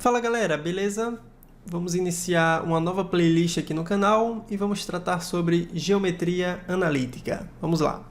Fala galera, beleza? Vamos iniciar uma nova playlist aqui no canal e vamos tratar sobre geometria analítica. Vamos lá!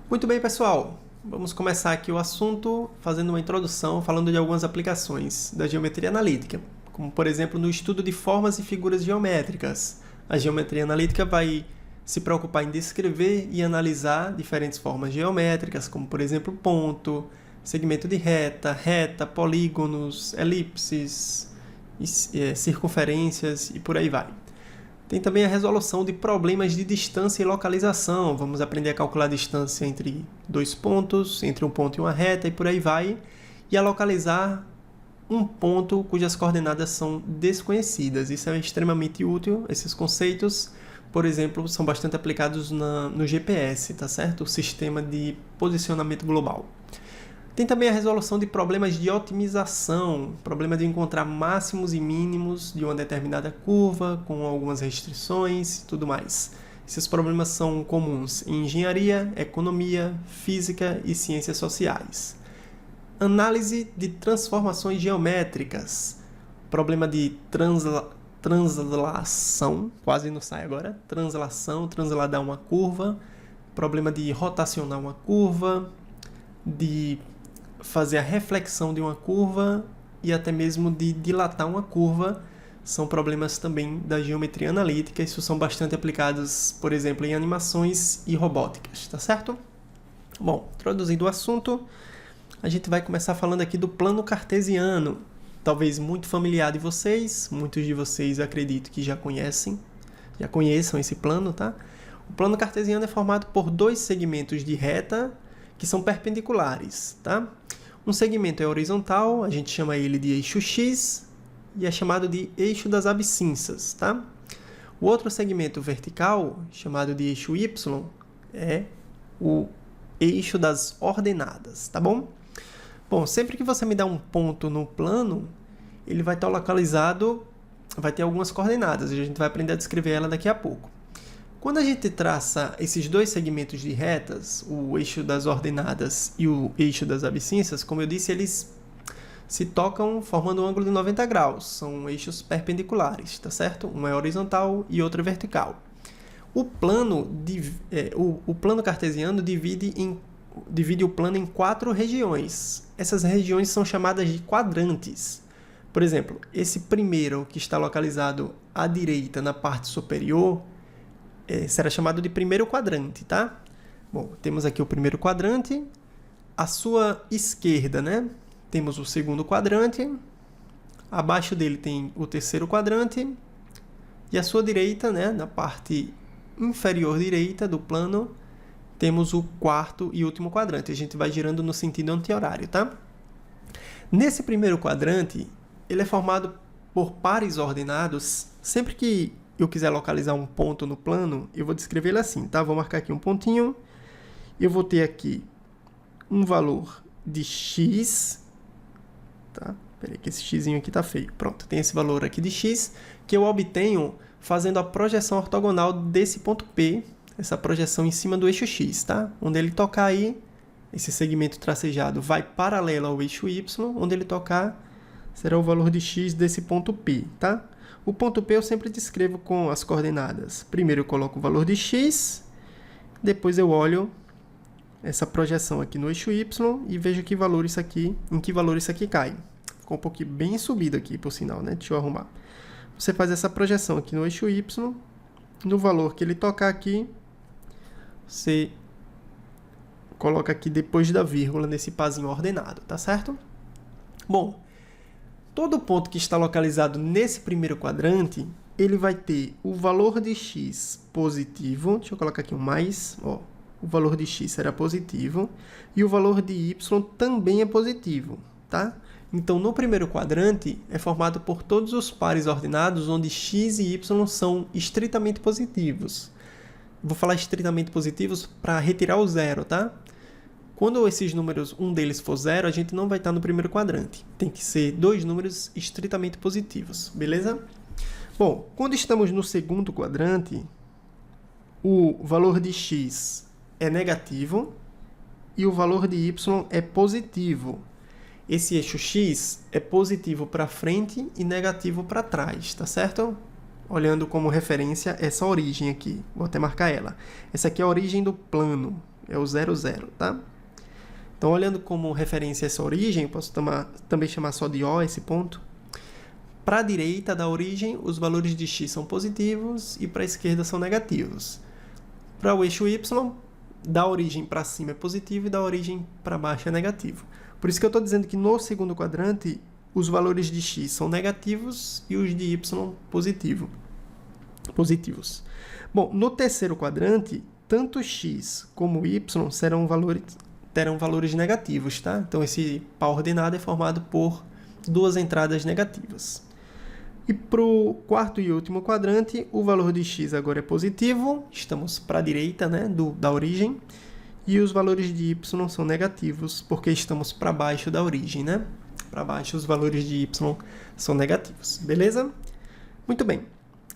Muito bem, pessoal! Vamos começar aqui o assunto fazendo uma introdução, falando de algumas aplicações da geometria analítica, como por exemplo no estudo de formas e figuras geométricas. A geometria analítica vai se preocupar em descrever e analisar diferentes formas geométricas, como por exemplo ponto, segmento de reta, polígonos, elipses, circunferências e por aí vai. Tem também a resolução de problemas de distância e localização. Vamos aprender a calcular a distância entre dois pontos, entre um ponto e uma reta e por aí vai, e a localizar um ponto cujas coordenadas são desconhecidas. Isso é extremamente útil, esses conceitos. Por exemplo, são bastante aplicados no GPS, tá certo? O sistema de posicionamento global. Tem também a resolução de problemas de otimização, problema de encontrar máximos e mínimos de uma determinada curva, com algumas restrições e tudo mais. Esses problemas são comuns em engenharia, economia, física e ciências sociais. Análise de transformações geométricas, problema de translação, quase não sai agora, transladar uma curva, problema de rotacionar uma curva, de fazer a reflexão de uma curva e até mesmo de dilatar uma curva, são problemas também da geometria analítica. Isso são bastante aplicados, por exemplo, em animações e robóticas, tá certo? Bom, introduzindo o assunto, a gente vai começar falando aqui do plano cartesiano. Talvez muito familiar de vocês, muitos de vocês acredito que já conheçam esse plano, tá? O plano cartesiano é formado por dois segmentos de reta que são perpendiculares, tá? Um segmento é horizontal, a gente chama ele de eixo X e é chamado de eixo das abscissas, tá? O outro segmento vertical, chamado de eixo Y, é o eixo das ordenadas, tá bom? Bom, sempre que você me dá um ponto no plano, ele vai estar localizado, vai ter algumas coordenadas, e a gente vai aprender a descrever ela daqui a pouco. Quando a gente traça esses dois segmentos de retas, o eixo das ordenadas e o eixo das abscissas, como eu disse, eles se tocam formando um ângulo de 90 graus, são eixos perpendiculares, tá certo? Um é horizontal e outro é vertical. O plano cartesiano divide o plano em 4 regiões. Essas regiões são chamadas de quadrantes. Por exemplo, esse primeiro que está localizado à direita na parte superior será chamado de primeiro quadrante, tá? Bom, temos aqui o primeiro quadrante. À sua esquerda, né, temos o segundo quadrante. Abaixo dele tem o terceiro quadrante. E à sua direita, né, na parte inferior direita do plano, temos o quarto e último quadrante. A gente vai girando no sentido anti-horário, tá? Nesse primeiro quadrante, ele é formado por pares ordenados. Sempre que eu quiser localizar um ponto no plano, eu vou descrever ele assim, tá? Vou marcar aqui um pontinho. Eu vou ter aqui um valor de x, tá? Peraí que esse xzinho aqui tá feio. Pronto, tem esse valor aqui de x que eu obtenho fazendo a projeção ortogonal desse ponto P, essa projeção em cima do eixo X, tá? Onde ele tocar aí, esse segmento tracejado vai paralelo ao eixo Y, onde ele tocar será o valor de X desse ponto P, tá? O ponto P eu sempre descrevo com as coordenadas. Primeiro eu coloco o valor de X, depois eu olho essa projeção aqui no eixo Y e vejo em que valor isso aqui cai. Ficou um pouquinho bem subido aqui, por sinal, né? Deixa eu arrumar. Você faz essa projeção aqui no eixo Y, no valor que ele tocar aqui, você coloca aqui depois da vírgula nesse pazinho ordenado, tá certo? Bom, todo ponto que está localizado nesse primeiro quadrante, ele vai ter o valor de x positivo, deixa eu colocar aqui um mais, ó, o valor de x será positivo, e o valor de y também é positivo, tá? Então, no primeiro quadrante, é formado por todos os pares ordenados, onde x e y são estritamente positivos. Vou falar estritamente positivos para retirar o zero, tá? Quando esses números, um deles for zero, a gente não vai estar no primeiro quadrante. Tem que ser dois números estritamente positivos, beleza? Bom, quando estamos no segundo quadrante, o valor de x é negativo e o valor de y é positivo. Esse eixo x é positivo para frente e negativo para trás, tá certo? Olhando como referência essa origem aqui. Vou até marcar ela. Essa aqui é a origem do plano. É o 0, 0, tá? Então, olhando como referência essa origem, eu posso também chamar só de O esse ponto. Para a direita da origem, os valores de x são positivos e para a esquerda são negativos. Para o eixo y, da origem para cima é positivo e da origem para baixo é negativo. Por isso que eu estou dizendo que no segundo quadrante, os valores de x são negativos e os de y positivos. Bom, no terceiro quadrante, tanto x como y terão valores negativos, tá? Então, esse par ordenado é formado por duas entradas negativas. E para o quarto e último quadrante, o valor de x agora é positivo, estamos para a direita, né, da origem, e os valores de y são negativos, porque estamos para baixo da origem, né? Para baixo, os valores de y são negativos, beleza? Muito bem.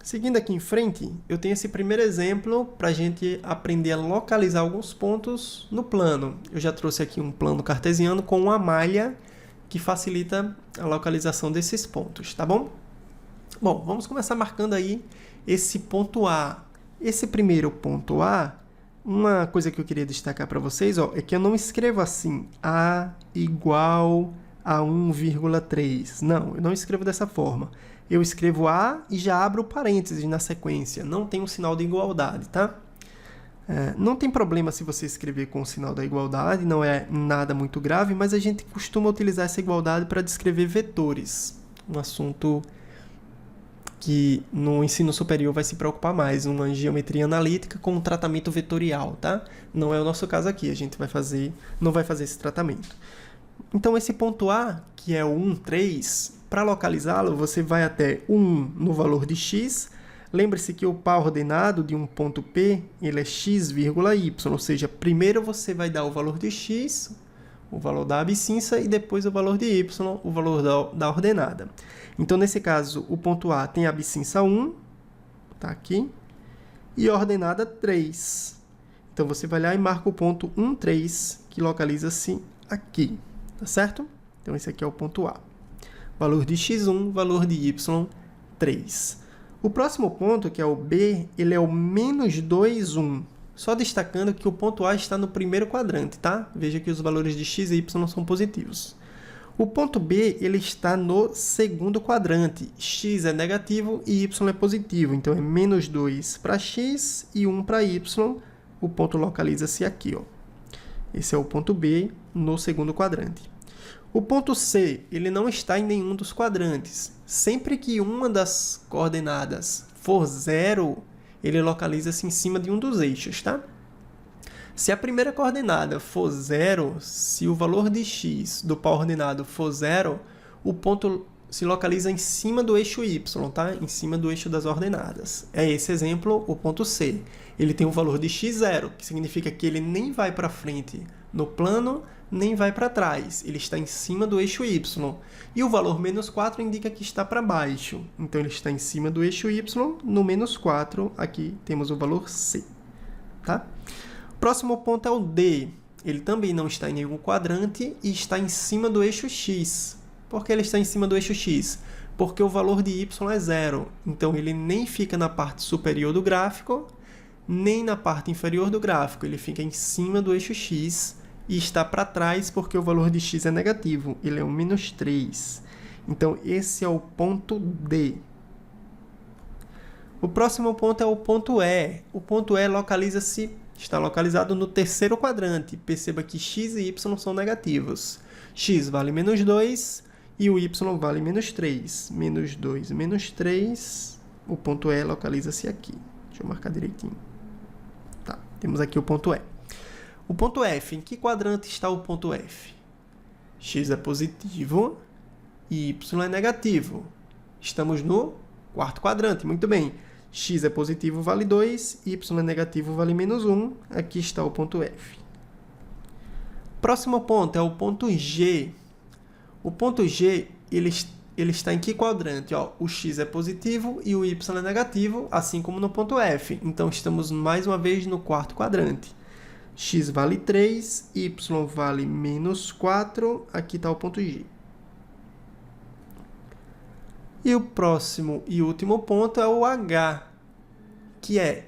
Seguindo aqui em frente, eu tenho esse primeiro exemplo para a gente aprender a localizar alguns pontos no plano. Eu já trouxe aqui um plano cartesiano com uma malha que facilita a localização desses pontos, tá bom? Bom, vamos começar marcando aí esse ponto A. Esse primeiro ponto A, uma coisa que eu queria destacar para vocês, ó, é que eu não escrevo assim, A igual a 1,3. Não, eu não escrevo dessa forma. Eu escrevo A e já abro parênteses na sequência. Não tem um sinal de igualdade, tá? Não tem problema se você escrever com o sinal da igualdade, não é nada muito grave, mas a gente costuma utilizar essa igualdade para descrever vetores. Um assunto que no ensino superior vai se preocupar mais, uma geometria analítica com um tratamento vetorial, tá? Não é o nosso caso aqui, a gente não vai fazer esse tratamento. Então, esse ponto A, que é o 1, 3, para localizá-lo, você vai até 1 no valor de x. Lembre-se que o par ordenado de um ponto P, ele é x, y, ou seja, primeiro você vai dar o valor de x, o valor da abscissa, e depois o valor de y, o valor da ordenada. Então, nesse caso, o ponto A tem a abscissa 1, tá aqui, e a ordenada 3. Então, você vai lá e marca o ponto 1, 3, que localiza-se aqui, tá certo? Então, esse aqui é o ponto A. Valor de x1, valor de y, 3. O próximo ponto, que é o B, ele é o menos 2, 1. Só destacando que o ponto A está no primeiro quadrante, tá? Veja que os valores de x e y são positivos. O ponto B, ele está no segundo quadrante. X é negativo e y é positivo. Então, é menos 2 para x e 1 para y. O ponto localiza-se aqui, ó. Esse é o ponto B no segundo quadrante. O ponto C, ele não está em nenhum dos quadrantes. Sempre que uma das coordenadas for 0, ele localiza-se em cima de um dos eixos, tá? Se a primeira coordenada for 0, se o valor de x do par ordenado for 0, o ponto se localiza em cima do eixo y, tá? Em cima do eixo das ordenadas. É esse exemplo, o ponto C. Ele tem o valor de x 0, que significa que ele nem vai para frente no plano, nem vai para trás. Ele está em cima do eixo y. E o valor menos 4 indica que está para baixo. Então, ele está em cima do eixo y, no menos 4, aqui temos o valor C. Tá? Próximo ponto é o D. Ele também não está em nenhum quadrante e está em cima do eixo x. Por que ele está em cima do eixo x? Porque o valor de y é 0. Então, ele nem fica na parte superior do gráfico, nem na parte inferior do gráfico. Ele fica em cima do eixo x e está para trás porque o valor de x é negativo. Ele é o menos 3. Então, esse é o ponto D. O próximo ponto é o ponto E. O ponto E está localizado no terceiro quadrante. Perceba que x e y são negativos. X vale menos 2 e o y vale menos 3. Menos 2, menos 3. O ponto E localiza-se aqui. Deixa eu marcar direitinho. Tá, temos aqui o ponto E. O ponto F. Em que quadrante está o ponto F? X é positivo e y é negativo. Estamos no quarto quadrante. Muito bem. X é positivo, vale 2. Y é negativo, vale menos 1. Aqui está o ponto F. Próximo ponto é o ponto G. O ponto G, ele está em que quadrante? Ó, o x é positivo e o y é negativo, assim como no ponto F. Então, estamos mais uma vez no quarto quadrante. x vale 3, y vale menos 4, aqui está o ponto G. E o próximo e último ponto é o H, que é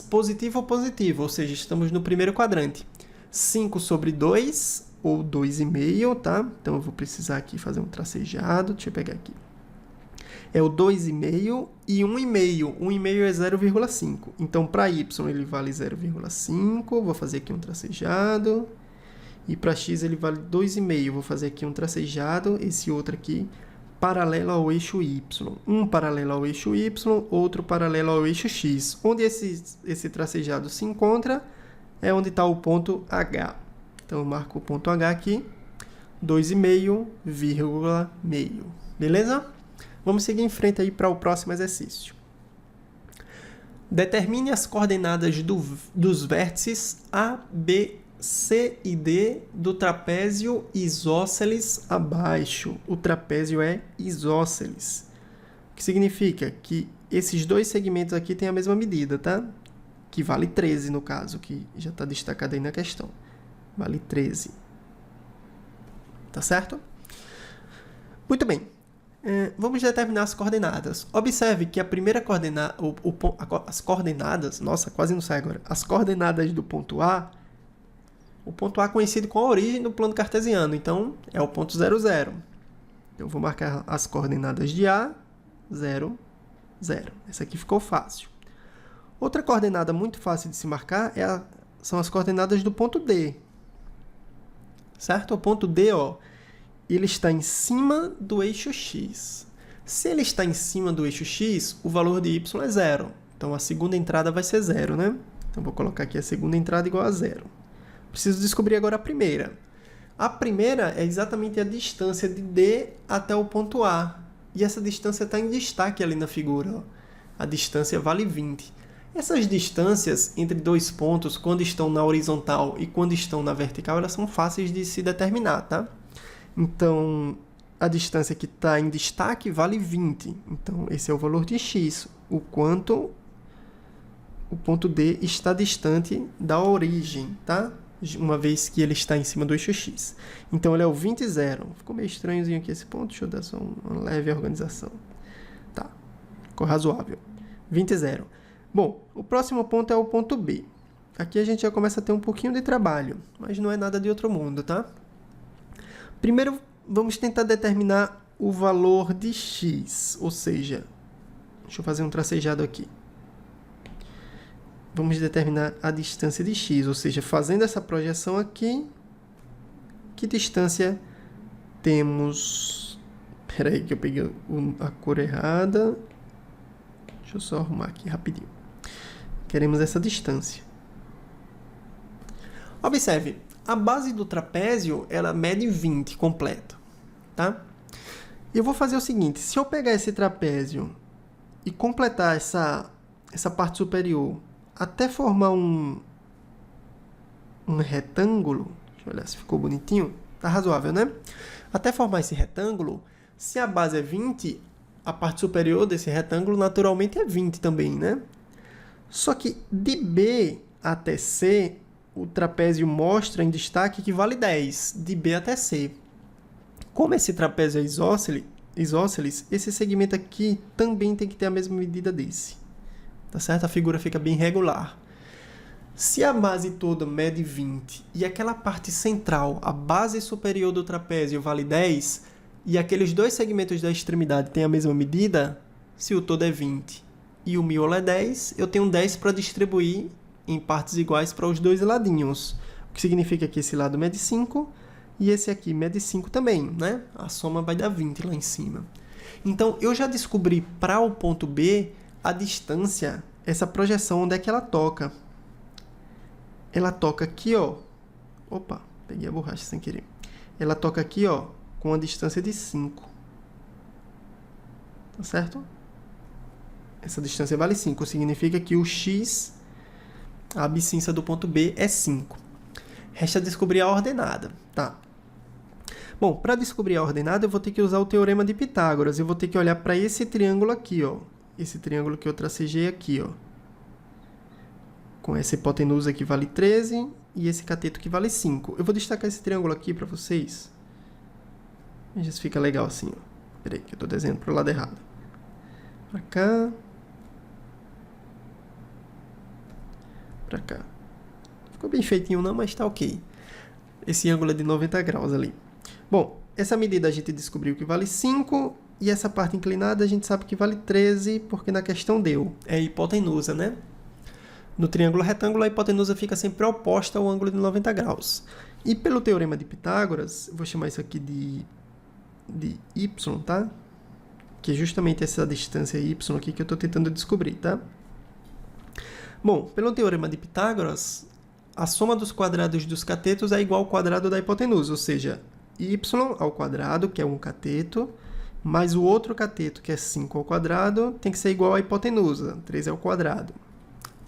positivo ou positivo, ou seja, estamos no primeiro quadrante. 5 sobre 2, ou 2,5, tá? Então, eu vou precisar aqui fazer um tracejado. Deixa eu pegar aqui. É o 2,5 e 1,5. 1,5 é 0,5. Então, para y, ele vale 0,5. Vou fazer aqui um tracejado. E para x, ele vale 2,5. Vou fazer aqui um tracejado. Esse outro aqui, paralelo ao eixo y. Um paralelo ao eixo y, outro paralelo ao eixo x. Onde esse tracejado se encontra é onde está o ponto H. Então, eu marco o ponto H aqui, 2,5, vírgula meio. Beleza? Vamos seguir em frente aí para o próximo exercício. Determine as coordenadas dos vértices A, B, C e D do trapézio isósceles abaixo. O trapézio é isósceles. O que significa que esses dois segmentos aqui têm a mesma medida, tá? Que vale 13 no caso, que já está destacado aí na questão. Vale 13. Tá certo? Muito bem. Vamos determinar as coordenadas. Observe que a primeira coordenada, as coordenadas, nossa, quase não sai agora. As coordenadas do ponto A, o ponto A é conhecido com a origem do plano cartesiano, então é o ponto 0, 0. Eu vou marcar as coordenadas de A, 0, 0. Essa aqui ficou fácil. Outra coordenada muito fácil de se marcar são as coordenadas do ponto D. Certo? O ponto D, ó, ele está em cima do eixo X. Se ele está em cima do eixo X, o valor de Y é 0. Então, a segunda entrada vai ser 0, né? Então, vou colocar aqui a segunda entrada igual a 0. Preciso descobrir agora a primeira. A primeira é exatamente a distância de D até o ponto A. E essa distância está em destaque ali na figura. Ó. A distância vale 20. Essas distâncias entre dois pontos, quando estão na horizontal e quando estão na vertical, elas são fáceis de se determinar, tá? Então, a distância que está em destaque vale 20. Então, esse é o valor de x, o quanto o ponto D está distante da origem, tá? Uma vez que ele está em cima do eixo x. Então, ele é o 20, 0. Ficou meio estranhozinho aqui esse ponto, deixa eu dar só uma leve organização. Tá, ficou razoável. 20, 0. Bom, o próximo ponto é o ponto B. Aqui a gente já começa a ter um pouquinho de trabalho, mas não é nada de outro mundo, tá? Primeiro, vamos tentar determinar o valor de x, ou seja, deixa eu fazer um tracejado aqui. Vamos determinar a distância de x, ou seja, fazendo essa projeção aqui, que distância temos... Espera aí que eu peguei a cor errada. Deixa eu só arrumar aqui rapidinho. Queremos essa distância. Observe, a base do trapézio, ela mede 20 completo, tá? Eu vou fazer o seguinte, se eu pegar esse trapézio e completar essa parte superior até formar um retângulo, deixa eu olhar se ficou bonitinho, tá razoável, né? Até formar esse retângulo, se a base é 20, a parte superior desse retângulo naturalmente é 20 também, né? Só que de B até C, o trapézio mostra em destaque que vale 10, de B até C. Como esse trapézio é isósceles, esse segmento aqui também tem que ter a mesma medida desse. Tá certo? A figura fica bem regular. Se a base toda mede 20 e aquela parte central, a base superior do trapézio, vale 10, e aqueles dois segmentos da extremidade têm a mesma medida, se o todo é 20 e o miolo é 10, eu tenho 10 para distribuir em partes iguais para os dois ladinhos. O que significa que esse lado mede 5 e esse aqui mede 5 também, né? A soma vai dar 20 lá em cima. Então, eu já descobri para o ponto B a distância, essa projeção, onde é que ela toca. Ela toca aqui, ó. Opa, peguei a borracha sem querer. Ela toca aqui, ó, com a distância de 5. Tá certo? Essa distância vale 5. Significa que o x, a abscissa do ponto B, é 5. Resta descobrir a ordenada, tá? Bom, para descobrir a ordenada, eu vou ter que usar o teorema de Pitágoras. Eu vou ter que olhar para esse triângulo aqui, ó. Esse triângulo que eu tracejei aqui, ó. Com essa hipotenusa que vale 13 e esse cateto que vale 5. Eu vou destacar esse triângulo aqui para vocês. Veja se fica legal assim, ó. Peraí, que eu estou desenhando para o lado errado. Para cá. Para cá. Ficou bem feitinho não, mas tá ok. Esse ângulo é de 90 graus ali. Bom, essa medida a gente descobriu que vale 5, e essa parte inclinada a gente sabe que vale 13, porque na questão deu. É hipotenusa, né? No triângulo retângulo, a hipotenusa fica sempre oposta ao ângulo de 90 graus. E pelo teorema de Pitágoras, eu vou chamar isso aqui de y, tá? Que é justamente essa distância y aqui que eu estou tentando descobrir, tá? Bom, pelo teorema de Pitágoras, a soma dos quadrados dos catetos é igual ao quadrado da hipotenusa, ou seja, y ao quadrado, que é um cateto, mais o outro cateto, que é 5 ao quadrado, tem que ser igual à hipotenusa, 3 ao quadrado.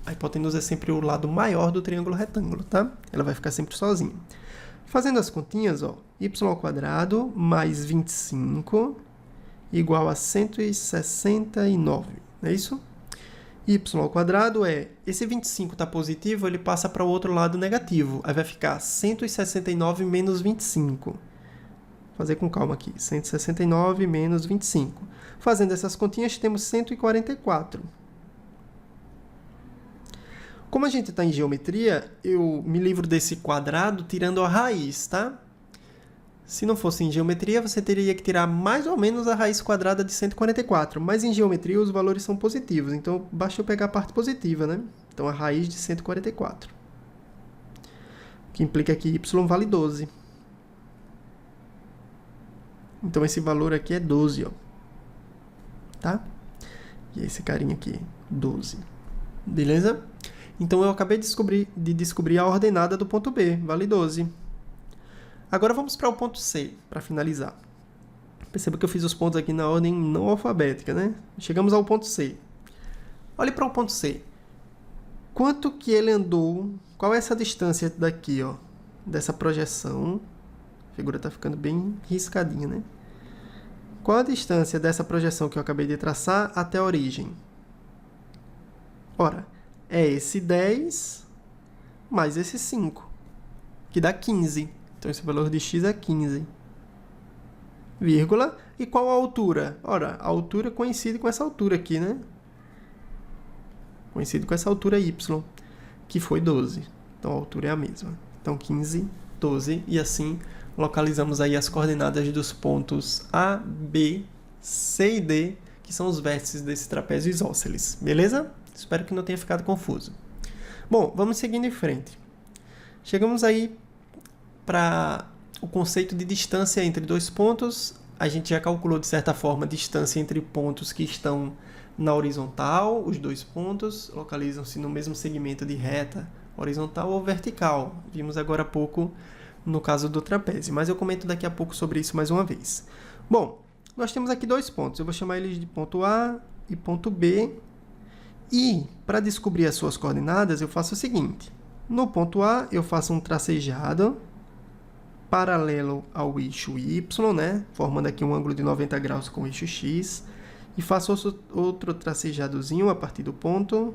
A hipotenusa é sempre o lado maior do triângulo retângulo, tá? Ela vai ficar sempre sozinha. Fazendo as continhas, ó, y ao quadrado mais 25 igual a 169, não é isso? Y ao quadrado esse 25 está positivo, ele passa para o outro lado negativo. Aí vai ficar 169 menos 25. Vou fazer com calma aqui. 169 menos 25. Fazendo essas continhas, temos 144. Como a gente está em geometria, eu me livro desse quadrado tirando a raiz, tá? Se não fosse em geometria, você teria que tirar mais ou menos a raiz quadrada de 144. Mas em geometria os valores são positivos, então basta eu pegar a parte positiva, né? Então a raiz de 144. O que implica que y vale 12. Então esse valor aqui é 12, ó. Tá? E esse carinha aqui, 12. Beleza? Então eu acabei de descobrir a ordenada do ponto B, vale 12. Agora vamos para o ponto C, para finalizar. Perceba que eu fiz os pontos aqui na ordem não alfabética, né? Chegamos ao ponto C. Olhe para o ponto C. Quanto que ele andou? Qual é essa distância daqui, ó? Dessa projeção? A figura está ficando bem riscadinha, né? Qual a distância dessa projeção que eu acabei de traçar até a origem? Ora, é esse 10 mais esse 5, que dá 15. Então, esse valor de x é 15. Vírgula. E qual a altura? Ora, a altura coincide com essa altura aqui, né? Coincide com essa altura y, que foi 12. Então, a altura é a mesma. Então, 15, 12. E assim, localizamos aí as coordenadas dos pontos A, B, C e D, que são os vértices desse trapézio isósceles. Beleza? Espero que não tenha ficado confuso. Bom, vamos seguindo em frente. Chegamos aí para o conceito de distância entre dois pontos. A gente já calculou, de certa forma, a distância entre pontos que estão na horizontal. Os dois pontos localizam-se no mesmo segmento de reta horizontal ou vertical. Vimos agora há pouco no caso do trapézio, mas eu comento daqui a pouco sobre isso mais uma vez. Bom, nós temos aqui dois pontos. Eu vou chamar eles de ponto A e ponto B. E, para descobrir as suas coordenadas, eu faço o seguinte. No ponto A, eu faço um tracejado paralelo ao eixo Y, né? Formando aqui um ângulo de 90 graus com o eixo X. E faço outro tracejadozinho a partir do ponto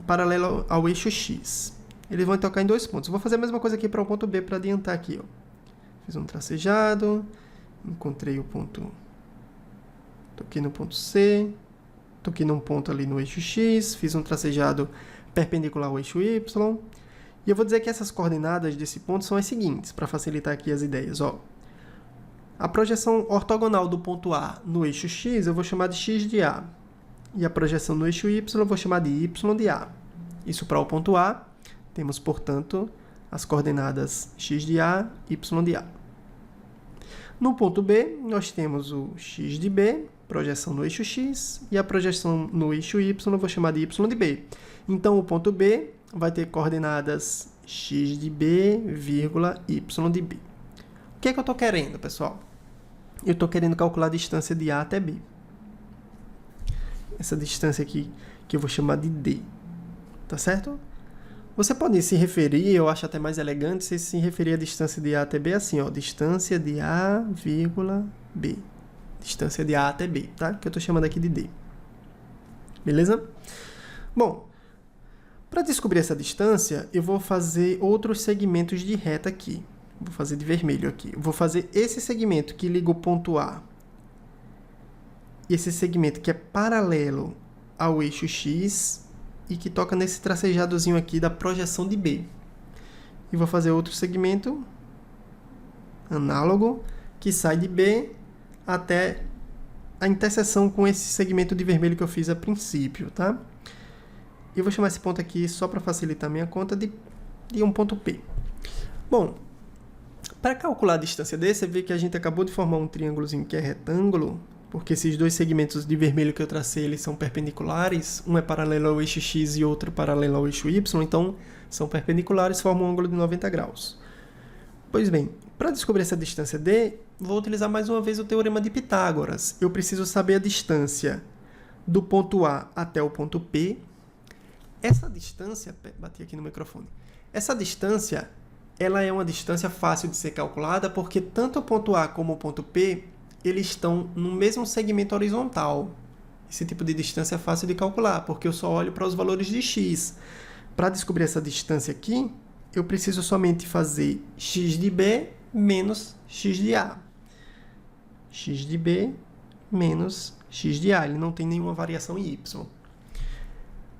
paralelo ao eixo X. Eles vão tocar em dois pontos. Eu vou fazer a mesma coisa aqui para o ponto B, para adiantar aqui, ó. Fiz um tracejado, encontrei o ponto, toquei no ponto C, toquei num ponto ali no eixo X, fiz um tracejado perpendicular ao eixo Y. E eu vou dizer que essas coordenadas desse ponto são as seguintes, para facilitar aqui as ideias. Ó. A projeção ortogonal do ponto A no eixo X eu vou chamar de x de A. E a projeção no eixo Y eu vou chamar de y de A. Isso para o ponto A. Temos, portanto, as coordenadas x de A, y de A. No ponto B, nós temos o x de B, projeção no eixo X, e a projeção no eixo Y eu vou chamar de y de B. Então, o ponto B vai ter coordenadas x de B, vírgula, y de B. O que é que eu estou querendo, pessoal? Eu estou querendo calcular a distância de A até B. Essa distância aqui, que eu vou chamar de D. Tá certo? Você pode se referir, eu acho até mais elegante, se referir à distância de A até B assim, ó, distância de A, vírgula, B. Distância de A até B, tá? Que eu estou chamando aqui de D. Beleza? Bom, Para descobrir essa distância, eu vou fazer outros segmentos de reta aqui. Vou fazer de vermelho aqui. Eu vou fazer esse segmento que liga o ponto A. E esse segmento que é paralelo ao eixo X e que toca nesse tracejadozinho aqui da projeção de B. E vou fazer outro segmento análogo que sai de B até a interseção com esse segmento de vermelho que eu fiz a princípio, tá? E eu vou chamar esse ponto aqui, só para facilitar a minha conta, de um ponto P. Bom, para calcular a distância desse, você vê que a gente acabou de formar um triângulozinho que é retângulo, porque esses dois segmentos de vermelho que eu tracei, eles são perpendiculares, um é paralelo ao eixo X e outro paralelo ao eixo Y, então são perpendiculares, formam um ângulo de 90 graus. Pois bem, para descobrir essa distância D, vou utilizar mais uma vez o teorema de Pitágoras. Eu preciso saber a distância do ponto A até o ponto P. Essa distância, bati aqui no microfone, essa distância, ela é uma distância fácil de ser calculada, porque tanto o ponto A como o ponto P, eles estão no mesmo segmento horizontal. Esse tipo de distância é fácil de calcular, porque eu só olho para os valores de x. Para descobrir essa distância aqui, eu preciso somente fazer x de B menos x de A. X de B menos x de A. Ele não tem nenhuma variação em y.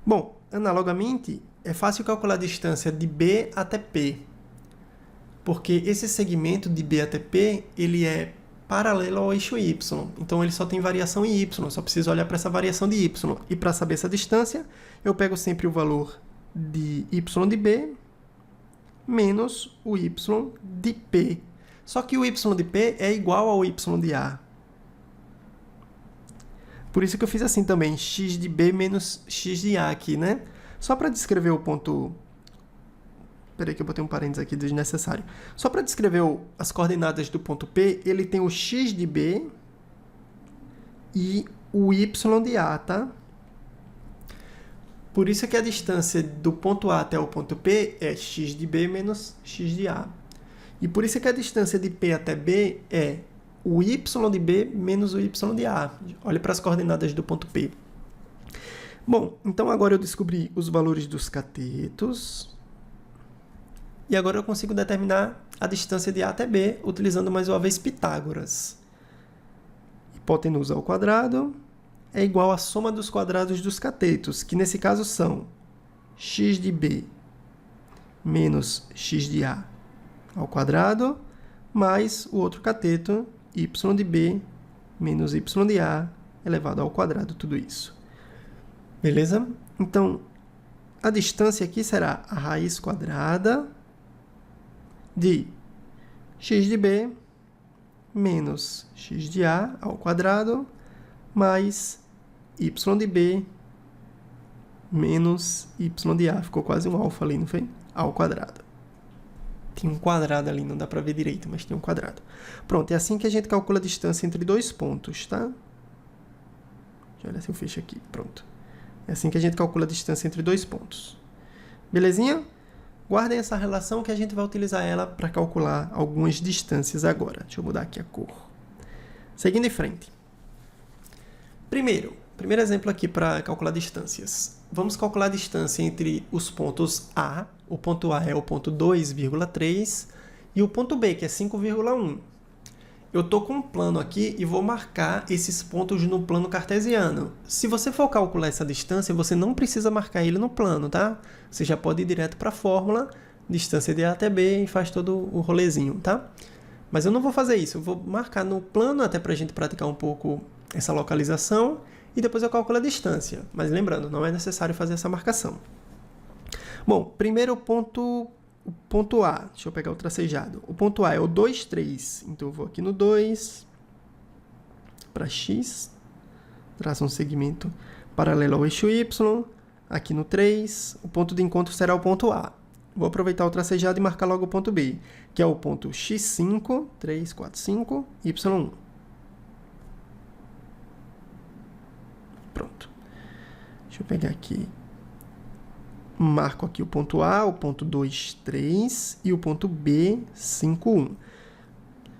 Bom, analogamente, é fácil calcular a distância de B até P, porque esse segmento de B até P, ele é paralelo ao eixo Y. Então, ele só tem variação em Y, só preciso olhar para essa variação de Y. E para saber essa distância, eu pego sempre o valor de Y de B menos o Y de P. Só que o Y de P é igual ao Y de A. Por isso que eu fiz assim também, x de B menos x de A aqui, né? Só para descrever o ponto... Espera aí que eu botei um parênteses aqui desnecessário. Só para descrever as coordenadas do ponto P, ele tem o x de B e o y de A, tá? Por isso que a distância do ponto A até o ponto P é x de B menos x de A. E por isso que a distância de P até B é o y de B menos o y de A. Olhe para as coordenadas do ponto P. Bom, então agora eu descobri os valores dos catetos. E agora eu consigo determinar a distância de A até B, utilizando mais uma vez Pitágoras. Hipotenusa ao quadrado é igual à soma dos quadrados dos catetos, que nesse caso são x de B menos x de A ao quadrado, mais o outro cateto, y de B menos y de A elevado ao quadrado, tudo isso. Beleza? Então, a distância aqui será a raiz quadrada de x de B menos x de A ao quadrado, mais y de B menos y de A. Ficou quase um alfa ali, não foi? Ao quadrado. Tinha um quadrado ali, não dá para ver direito, mas tem um quadrado. Pronto, é assim que a gente calcula a distância entre dois pontos, tá? Deixa eu olhar se eu fecho aqui. Pronto. É assim que a gente calcula a distância entre dois pontos. Belezinha? Guardem essa relação que a gente vai utilizar ela para calcular algumas distâncias agora. Deixa eu mudar aqui a cor. Seguindo em frente. Primeiro exemplo aqui para calcular distâncias. Vamos calcular a distância entre os pontos A. O ponto A é o ponto 2,3 e o ponto B, que é 5,1. Eu estou com um plano aqui e vou marcar esses pontos no plano cartesiano. Se você for calcular essa distância, você não precisa marcar ele no plano, tá? Você já pode ir direto para a fórmula, distância de A até B, e faz todo o rolezinho, tá? Mas eu não vou fazer isso, eu vou marcar no plano até para a gente praticar um pouco essa localização e depois eu calculo a distância. Mas lembrando, não é necessário fazer essa marcação. Bom, primeiro o ponto A, deixa eu pegar o tracejado. O ponto A é o 2, 3. Então, eu vou aqui no 2, para X, traço um segmento paralelo ao eixo Y. Aqui no 3, o ponto de encontro será o ponto A. Vou aproveitar o tracejado e marcar logo o ponto B, que é o ponto X5, 3, 4, 5, Y1. Pronto. Deixa eu pegar aqui. Marco aqui o ponto A, o ponto 2, 3 e o ponto B, 5, 1.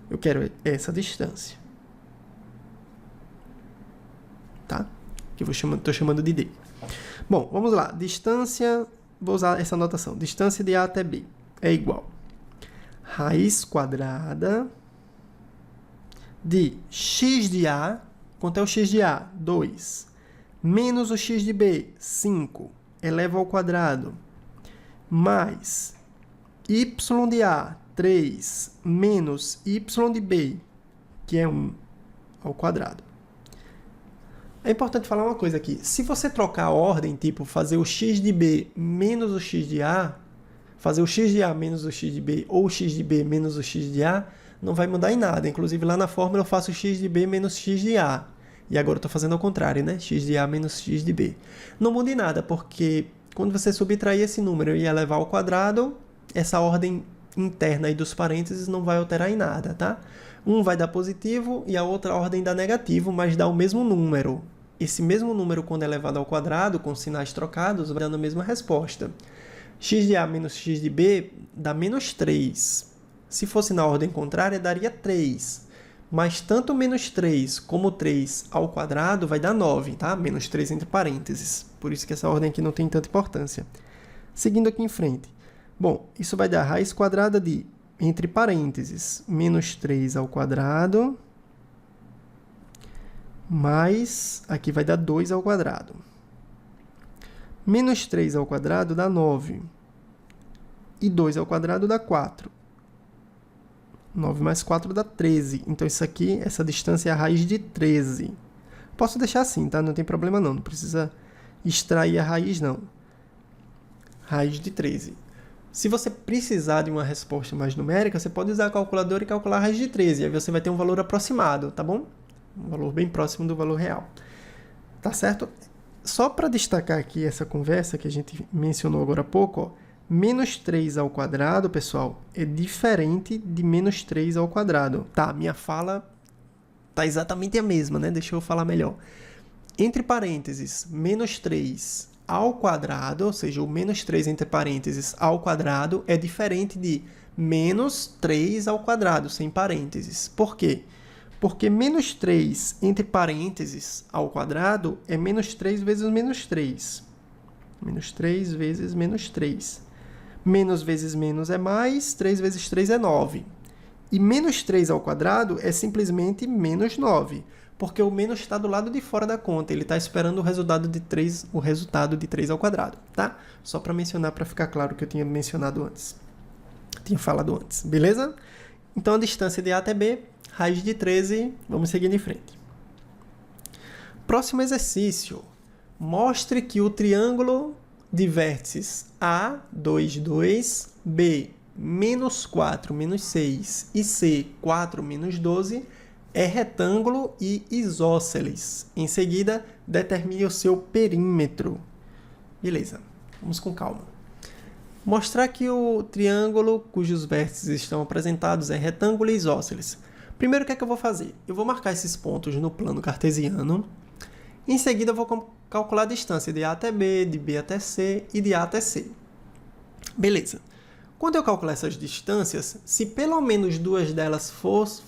Eu quero essa distância. Tá? Que eu estou chamando de D. Bom, vamos lá. Distância vou usar essa notação. Distância de A até B é igual raiz quadrada de x de A. Quanto é o x de A? 2. Menos o x de B, 5. Eleva ao quadrado. Mais y de A, 3. Menos y de B, que é 1, ao quadrado. É importante falar uma coisa aqui. Se você trocar a ordem, tipo fazer o x de B menos o x de A, fazer o x de A menos o x de B ou o x de B menos o x de A, não vai mudar em nada. Inclusive, lá na fórmula eu faço x de B menos x de A. E agora eu estou fazendo ao contrário, né? X de A menos x de B. Não muda em nada, porque quando você subtrair esse número e elevar ao quadrado, essa ordem interna aí dos parênteses não vai alterar em nada, tá? Um vai dar positivo e a outra ordem dá negativo, mas dá o mesmo número. Esse mesmo número, quando elevado ao quadrado, com sinais trocados, vai dando a mesma resposta. X de A menos x de B dá menos 3. Se fosse na ordem contrária, daria 3. Mas tanto menos 3 como 3 ao quadrado vai dar 9, tá? Menos 3 entre parênteses. Por isso que essa ordem aqui não tem tanta importância. Seguindo aqui em frente. Bom, isso vai dar raiz quadrada de, entre parênteses, menos 3 ao quadrado, mais, aqui vai dar 2 ao quadrado. Menos 3 ao quadrado dá 9. E 2 ao quadrado dá 4. 9 mais 4 dá 13. Então, isso aqui, essa distância é a raiz de 13. Posso deixar assim, tá? Não tem problema não. Não precisa extrair a raiz, não. Raiz de 13. Se você precisar de uma resposta mais numérica, você pode usar a calculadora e calcular a raiz de 13. Aí você vai ter um valor aproximado, tá bom? Um valor bem próximo do valor real. Tá certo? Só para destacar aqui essa conversa que a gente mencionou agora há pouco, ó, menos 3 ao quadrado, pessoal, é diferente de menos 3 ao quadrado. Tá, minha fala tá exatamente a mesma, né? Deixa eu falar melhor. Entre parênteses, menos 3 ao quadrado, ou seja, o menos 3 entre parênteses ao quadrado é diferente de menos 3 ao quadrado, sem parênteses. Por quê? Porque menos 3 entre parênteses ao quadrado é menos 3 vezes menos 3. Menos 3 vezes menos 3. Menos vezes menos é mais, 3 vezes 3 é 9. E menos 3 ao quadrado é simplesmente menos 9. Porque o menos está do lado de fora da conta. Ele está esperando o resultado de 3 ao quadrado, tá? Só para mencionar, para ficar claro que eu tinha mencionado antes. Tinha falado antes, beleza? Então, a distância de A até B, raiz de 13, vamos seguir em frente. Próximo exercício. Mostre que o triângulo de vértices A, 2, 2, B, menos 4, menos 6 e C, 4, menos 12, é retângulo e isósceles. Em seguida, determine o seu perímetro. Beleza, vamos com calma. Mostrar que o triângulo cujos vértices estão apresentados é retângulo e isósceles. Primeiro, o que é que eu vou fazer? Eu vou marcar esses pontos no plano cartesiano. Em seguida, eu vou calcular a distância de A até B, de B até C e de A até C. Beleza. Quando eu calcular essas distâncias, se pelo menos duas delas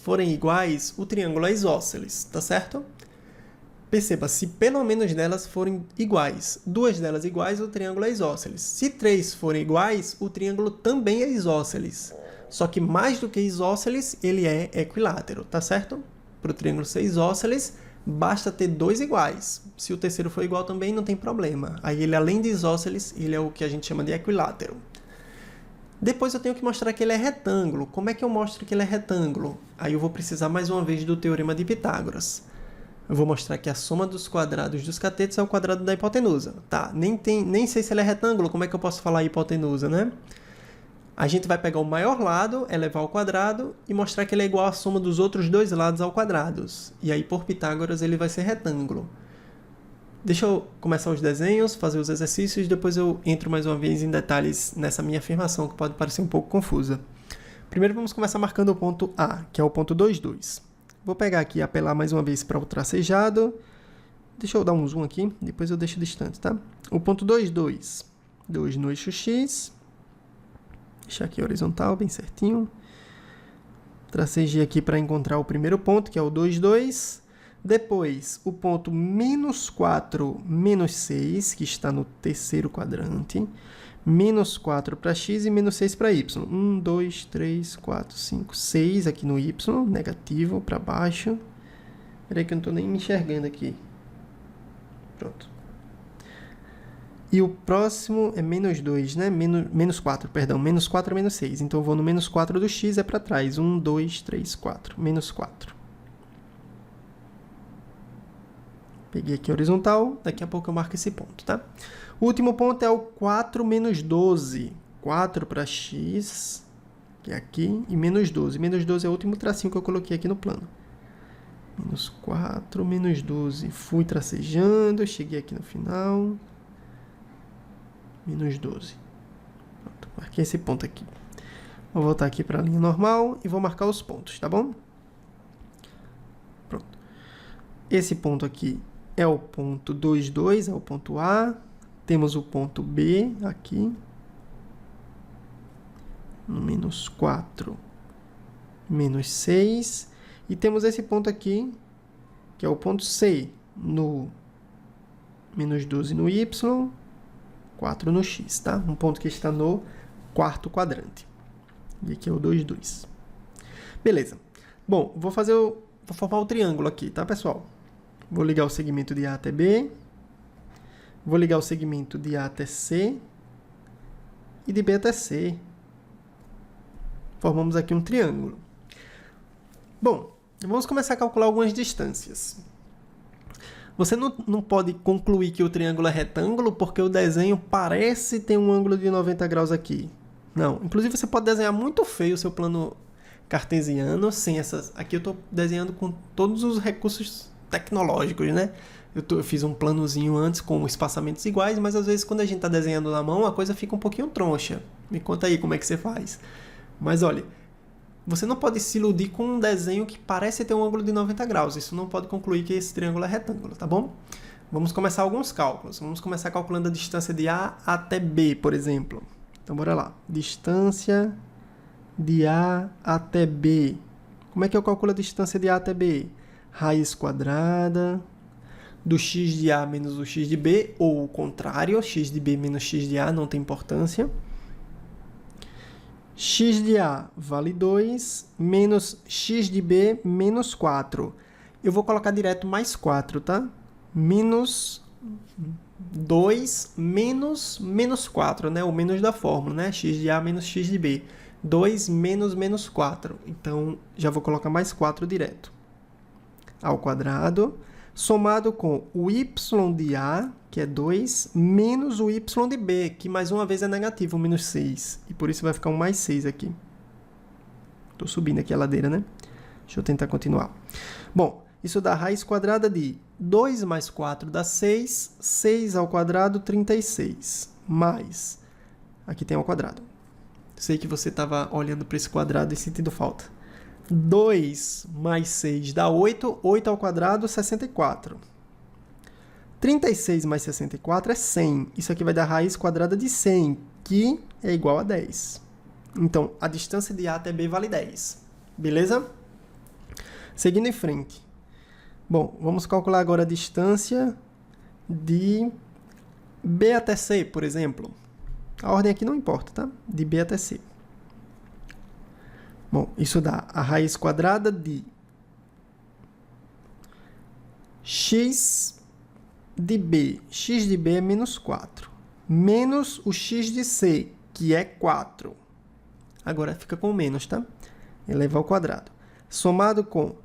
forem iguais, o triângulo é isósceles, tá certo? Perceba, se pelo menos delas forem iguais, duas delas iguais, o triângulo é isósceles. Se três forem iguais, o triângulo também é isósceles. Só que mais do que isósceles, ele é equilátero, tá certo? Para o triângulo ser isósceles, basta ter dois iguais. Se o terceiro for igual também, não tem problema. Aí ele, além de isósceles, ele é o que a gente chama de equilátero. Depois eu tenho que mostrar que ele é retângulo. Como é que eu mostro que ele é retângulo? Aí eu vou precisar mais uma vez do teorema de Pitágoras. Eu vou mostrar que a soma dos quadrados dos catetos é o quadrado da hipotenusa. Tá, nem sei se ele é retângulo, como é que eu posso falar hipotenusa, né? A gente vai pegar o maior lado, elevar ao quadrado e mostrar que ele é igual à soma dos outros dois lados ao quadrado. E aí, por Pitágoras, ele vai ser retângulo. Deixa eu começar os desenhos, fazer os exercícios, depois eu entro mais uma vez em detalhes nessa minha afirmação, que pode parecer um pouco confusa. Primeiro vamos começar marcando o ponto A, que é o ponto 2, 2. Vou pegar aqui e apelar mais uma vez para o tracejado. Deixa eu dar um zoom aqui, depois eu deixo distante, tá? O ponto 2, 2. 2 no eixo X. Deixar aqui horizontal, bem certinho. Tracejei aqui para encontrar o primeiro ponto, que é o 2, 2. Depois, o ponto menos 4, menos 6, que está no terceiro quadrante. Menos 4 para x e menos 6 para y. 1, 2, 3, 4, 5, 6 aqui no y, negativo para baixo. Espera aí que eu não estou nem me enxergando aqui. Pronto. E o próximo é menos 2, né? Menos 4, perdão. Menos 4 é menos 6. Então, eu vou no menos 4 do x, é para trás. 1, 2, 3, 4. Menos 4. Peguei aqui a horizontal. Daqui a pouco eu marco esse ponto, tá? O último ponto é o 4 menos 12. 4 para x, que é aqui, e menos 12. Menos 12 é o último tracinho que eu coloquei aqui no plano. Menos 4, menos 12. Fui tracejando, cheguei aqui no final. Menos 12. Pronto, marquei esse ponto aqui. Vou voltar aqui para a linha normal e vou marcar os pontos, tá bom? Pronto. Esse ponto aqui é o ponto 2, 2, é o ponto A. Temos o ponto B aqui. No menos 4, menos 6. E temos esse ponto aqui, que é o ponto C, no menos 12 no Y, 4 no X, tá? Um ponto que está no quarto quadrante. E aqui é o 2, 2. Beleza. Bom, vou formar o triângulo aqui, tá, pessoal? Vou ligar o segmento de A até B. Vou ligar o segmento de A até C. E de B até C. Formamos aqui um triângulo. Bom, vamos começar a calcular algumas distâncias. Você não pode concluir que o triângulo é retângulo porque o desenho parece ter um ângulo de 90 graus aqui. Não. Inclusive, você pode desenhar muito feio o seu plano cartesiano sem essas... Aqui eu estou desenhando com todos os recursos tecnológicos, né? Eu fiz um planozinho antes com espaçamentos iguais, mas às vezes quando a gente está desenhando na mão, a coisa fica um pouquinho troncha. Me conta aí como é que você faz. Mas olha, você não pode se iludir com um desenho que parece ter um ângulo de 90 graus. Isso não pode concluir que esse triângulo é retângulo, tá bom? Vamos começar alguns cálculos. Vamos começar calculando a distância de A até B, por exemplo. Então, bora lá. Distância de A até B. Como é que eu calculo a distância de A até B? Raiz quadrada do x de A menos o x de B, ou o contrário, x de B menos x de A, não tem importância. X de A vale 2, menos x de B menos 4. Eu vou colocar direto mais 4, tá? Menos 2 menos 4, né? O menos da fórmula, né? X de A menos x de B. 2 menos 4. Então, já vou colocar mais 4 direto. Ao quadrado, somado com o y de A, que é 2, menos o y de B, que mais uma vez é negativo, menos 6. E por isso vai ficar um mais 6 aqui. Estou subindo aqui a ladeira, né? Deixa eu tentar continuar. Bom, isso dá raiz quadrada de 2 mais 4 dá 6. 6 ao quadrado, 36. Mais, aqui tem ao quadrado. Sei que você estava olhando para esse quadrado e sentindo falta. 2 mais 6 dá 8. 8 ao quadrado, 64. 36 mais 64 é 100. Isso aqui vai dar raiz quadrada de 100, que é igual a 10. Então, a distância de A até B vale 10. Beleza? Seguindo em frente. Bom, vamos calcular agora a distância de B até C, por exemplo. A ordem aqui não importa, tá? De B até C. Bom, isso dá a raiz quadrada de x de B. X de B é menos 4. Menos o x de C, que é 4. Agora fica com menos, tá? Eleva ao quadrado. Somado com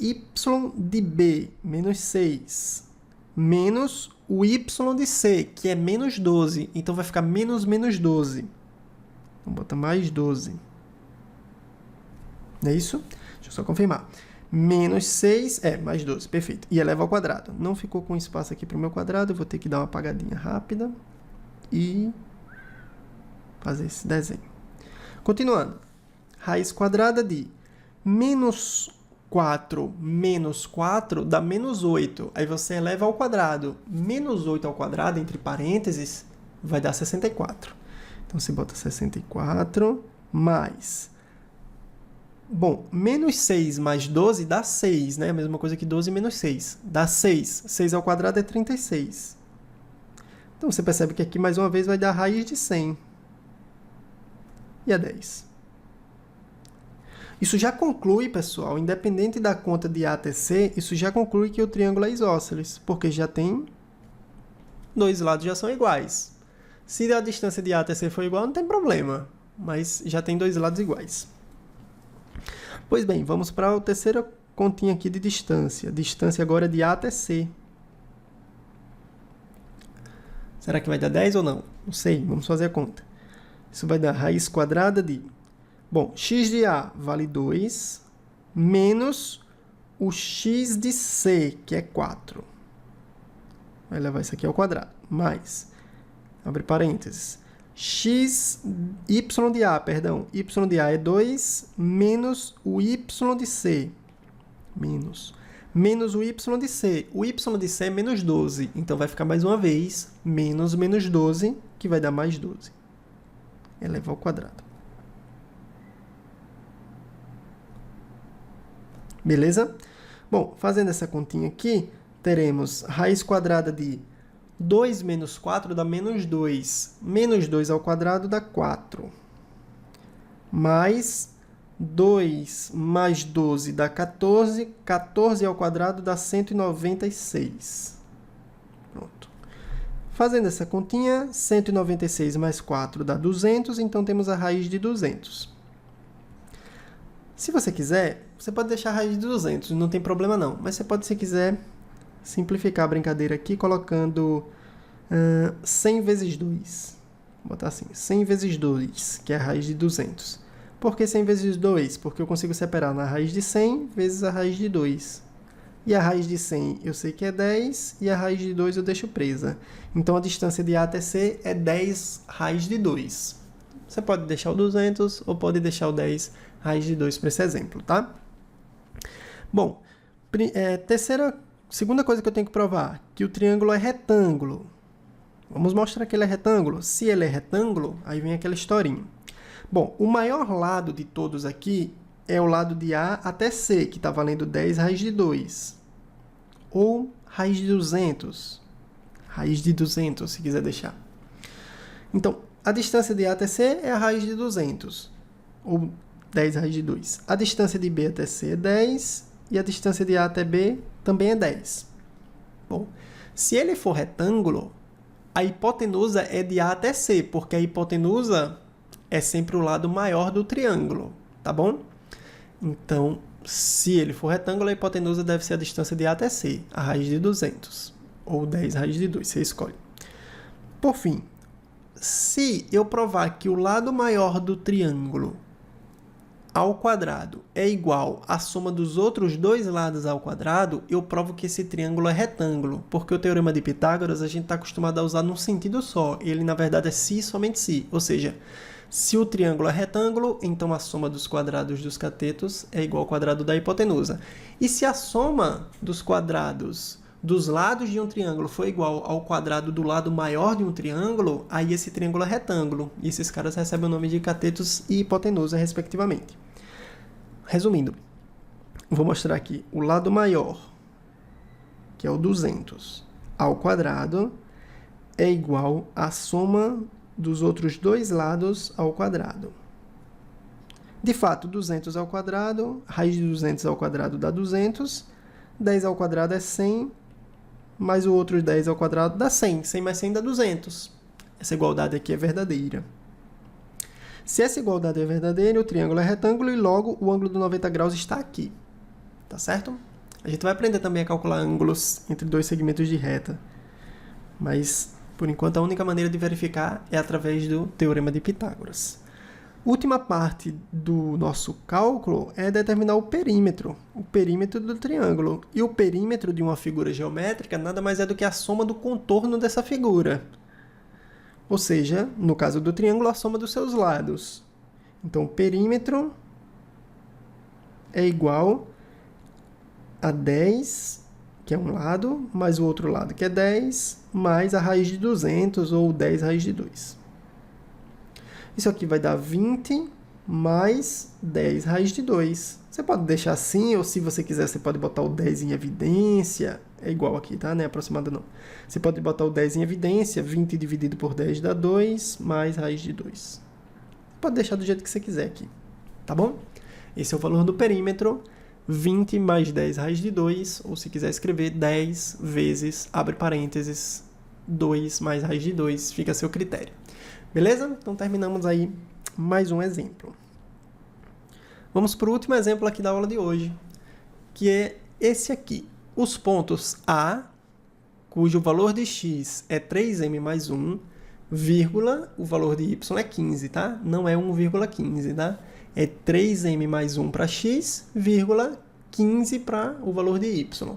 y de B, menos 6. Menos o y de C, que é menos 12. Então, vai ficar menos 12. Então, bota mais 12. Não é isso? Deixa eu só confirmar. Menos 6, mais 12, perfeito. E eleva ao quadrado. Não ficou com espaço aqui para o meu quadrado, eu vou ter que dar uma apagadinha rápida e fazer esse desenho. Continuando. Raiz quadrada de menos 4 menos 4 dá menos 8. Aí você eleva ao quadrado. Menos 8 ao quadrado, entre parênteses, vai dar 64. Então, você bota 64 mais Bom, menos 6 mais 12 dá 6, né? A mesma coisa que 12 menos 6. Dá 6. 6 ao quadrado é 36. Então, você percebe que aqui, mais uma vez, vai dar a raiz de 100. E é 10. Isso já conclui, pessoal, independente da conta de A até C, isso já conclui que o triângulo é isósceles, porque já tem dois lados já são iguais. Se a distância de A até C for igual, não tem problema, mas já tem dois lados iguais. Pois bem, vamos para a terceira continha aqui de distância. Distância agora é de A até C. Será que vai dar 10 ou não? Não sei, vamos fazer a conta. Isso vai dar raiz quadrada de... Bom, x de A vale 2, menos o x de C, que é 4. Vai levar isso aqui ao quadrado. Mais, abre parênteses, y de A é 2, menos o y de C. Menos o y de C. O y de C é menos 12. Então, vai ficar mais uma vez, menos 12, que vai dar mais 12. Eleva ao quadrado. Beleza? Bom, fazendo essa continha aqui, teremos raiz quadrada de 2 menos 4 dá menos 2. Menos 2 ao quadrado dá 4. Mais 2 mais 12 dá 14. 14 ao quadrado dá 196. Pronto. Fazendo essa continha, 196 mais 4 dá 200, então temos a raiz de 200. Se você quiser, você pode deixar a raiz de 200, não tem problema não. Mas você pode, se quiser, simplificar a brincadeira aqui, colocando 100 vezes 2. Vou botar assim, 100 vezes 2, que é a raiz de 200. Por que 100 vezes 2? Porque eu consigo separar na raiz de 100 vezes a raiz de 2. E a raiz de 100 eu sei que é 10, e a raiz de 2 eu deixo presa. Então, a distância de A até C é 10 raiz de 2. Você pode deixar o 200 ou pode deixar o 10 raiz de 2 para esse exemplo, tá? Bom, segunda coisa que eu tenho que provar, que o triângulo é retângulo. Vamos mostrar que ele é retângulo. Se ele é retângulo, aí vem aquela historinha. Bom, o maior lado de todos aqui é o lado de A até C, que está valendo 10 raiz de 2. Ou raiz de 200. Raiz de 200, se quiser deixar. Então, a distância de A até C é a raiz de 200. Ou 10 raiz de 2. A distância de B até C é 10. E a distância de A até B também é 10. Bom, se ele for retângulo, a hipotenusa é de A até C, porque a hipotenusa é sempre o lado maior do triângulo, tá bom? Então, se ele for retângulo, a hipotenusa deve ser a distância de A até C, a raiz de 200, ou 10 raiz de 2, você escolhe. Por fim, se eu provar que o lado maior do triângulo ao quadrado é igual à soma dos outros dois lados ao quadrado, eu provo que esse triângulo é retângulo, porque o teorema de Pitágoras a gente está acostumado a usar num sentido só. Ele, na verdade, é se e somente se. Ou seja, se o triângulo é retângulo, então a soma dos quadrados dos catetos é igual ao quadrado da hipotenusa. E se a soma dos quadrados dos lados de um triângulo for igual ao quadrado do lado maior de um triângulo, aí esse triângulo é retângulo. E esses caras recebem o nome de catetos e hipotenusa, respectivamente. Resumindo, vou mostrar aqui o lado maior, que é o 200, ao quadrado, é igual à soma dos outros dois lados ao quadrado. De fato, 200 ao quadrado, raiz de 200 ao quadrado dá 200, 10 ao quadrado é 100, mais o outro 10 ao quadrado dá 100. 100 mais 100 dá 200. Essa igualdade aqui é verdadeira. Se essa igualdade é verdadeira, o triângulo é retângulo e logo o ângulo de 90 graus está aqui. Tá certo? A gente vai aprender também a calcular ângulos entre dois segmentos de reta. Mas, por enquanto, a única maneira de verificar é através do teorema de Pitágoras. Última parte do nosso cálculo é determinar o perímetro do triângulo. E o perímetro de uma figura geométrica nada mais é do que a soma do contorno dessa figura. Ou seja, no caso do triângulo, a soma dos seus lados. Então, o perímetro é igual a 10, que é um lado, mais o outro lado, que é 10, mais a raiz de 200, ou 10 raiz de 2. Isso aqui vai dar 20 mais 10 raiz de 2. Você pode deixar assim, ou se você quiser, você pode botar o 10 em evidência. É igual aqui, tá? Não é aproximado não. Você pode botar o 10 em evidência, 20 dividido por 10 dá 2, mais raiz de 2. Você pode deixar do jeito que você quiser aqui, tá bom? Esse é o valor do perímetro, 20 mais 10 raiz de 2, ou se quiser escrever 10 vezes, abre parênteses, 2 mais raiz de 2, fica a seu critério. Beleza? Então terminamos aí mais um exemplo. Vamos para o último exemplo aqui da aula de hoje, que é esse aqui. Os pontos A, cujo valor de x é 3m mais 1, vírgula, o valor de y é 15, tá? Não é 1,15, tá? É 3m mais 1 para x, vírgula, 15 para o valor de y.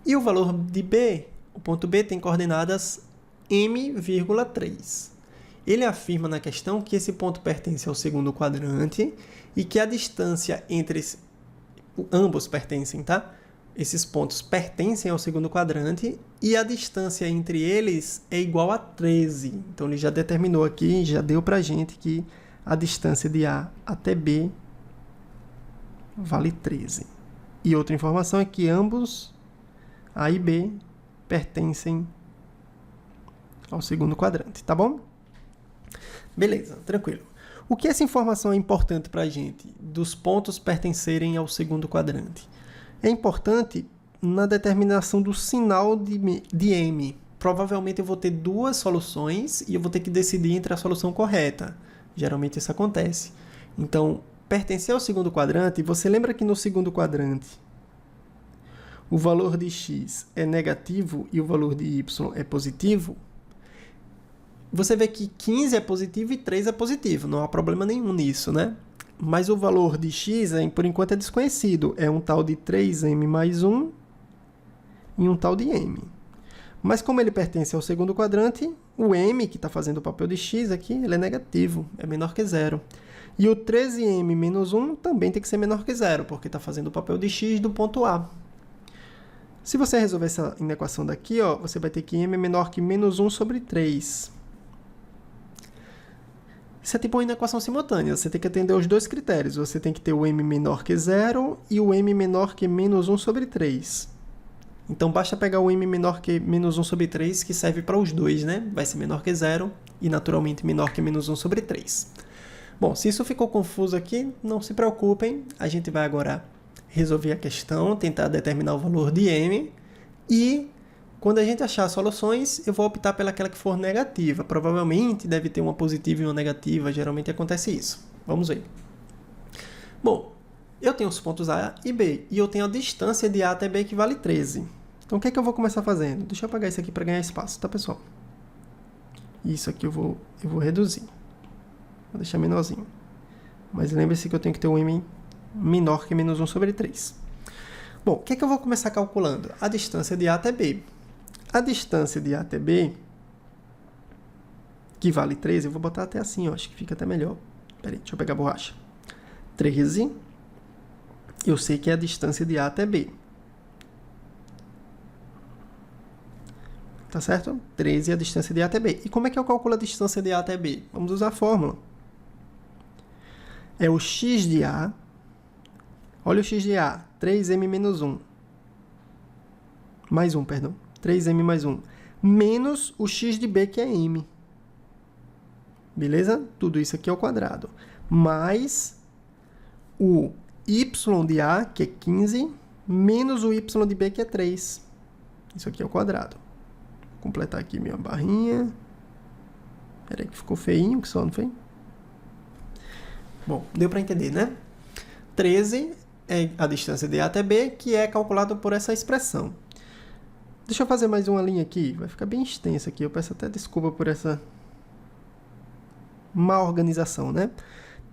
E o valor de B, o ponto B tem coordenadas m,3. Ele afirma na questão que esse ponto pertence ao segundo quadrante e que a distância entre... Ambos pertencem, tá? Esses pontos pertencem ao segundo quadrante e a distância entre eles é igual a 13. Então, ele já determinou aqui, já deu pra gente que a distância de A até B vale 13. E outra informação é que ambos, A e B, pertencem ao segundo quadrante, tá bom? Beleza, tranquilo. O que essa informação é importante para a gente, dos pontos pertencerem ao segundo quadrante? É importante na determinação do sinal de M. Provavelmente eu vou ter duas soluções e eu vou ter que decidir entre a solução correta. Geralmente isso acontece. Então, pertencer ao segundo quadrante, você lembra que no segundo quadrante o valor de x é negativo e o valor de y é positivo? Você vê que 15 é positivo e 3 é positivo. Não há problema nenhum nisso, né? Mas o valor de x, por enquanto, é desconhecido. É um tal de 3m mais 1 e um tal de m. Mas como ele pertence ao segundo quadrante, o m, que está fazendo o papel de x aqui, ele é negativo, é menor que zero. E o 13m menos 1 também tem que ser menor que zero, porque está fazendo o papel de x do ponto A. Se você resolver essa equação daqui, ó, você vai ter que m é menor que menos 1 sobre 3. Isso é tipo uma inequação simultânea. Você tem que atender os dois critérios. Você tem que ter o m menor que zero e o m menor que menos 1 sobre 3. Então, basta pegar o m menor que menos 1 sobre 3, que serve para os dois, né? Vai ser menor que zero e, naturalmente, menor que menos 1 sobre 3. Bom, se isso ficou confuso aqui, não se preocupem. A gente vai agora resolver a questão, tentar determinar o valor de m e... Quando a gente achar soluções, eu vou optar pelaquela que for negativa. Provavelmente deve ter uma positiva e uma negativa. Geralmente acontece isso. Vamos ver. Bom, eu tenho os pontos A e B. E eu tenho a distância de A até B que vale 13. Então, o que é que eu vou começar fazendo? Deixa eu apagar isso aqui para ganhar espaço, tá, pessoal? Isso aqui eu vou reduzir. Vou deixar menorzinho. Mas lembre-se que eu tenho que ter um m menor que menos 1 sobre 3. Bom, o que é que eu vou começar calculando? A distância de A até B. A distância de A até B, que vale 13, eu vou botar até assim, ó, acho que fica até melhor. Peraí, deixa eu pegar a borracha. 13, eu sei que é a distância de A até B. Tá certo? 13 é a distância de A até B. E como é que eu calculo a distância de A até B? Vamos usar a fórmula. É o x de A. Olha o x de A, 3m menos 1. Mais 1, perdão. 3m mais 1, menos o x de B, que é m. Beleza? Tudo isso aqui ao quadrado. Mais o y de A, que é 15, menos o y de B, que é 3. Isso aqui é ao quadrado. Vou completar aqui minha barrinha. Espera aí que ficou feinho, que só, não foi? Bom, deu para entender, né? 13 é a distância de A até B, que é calculado por essa expressão. Deixa eu fazer mais uma linha aqui. Vai ficar bem extensa aqui. Eu peço até desculpa por essa má organização, né?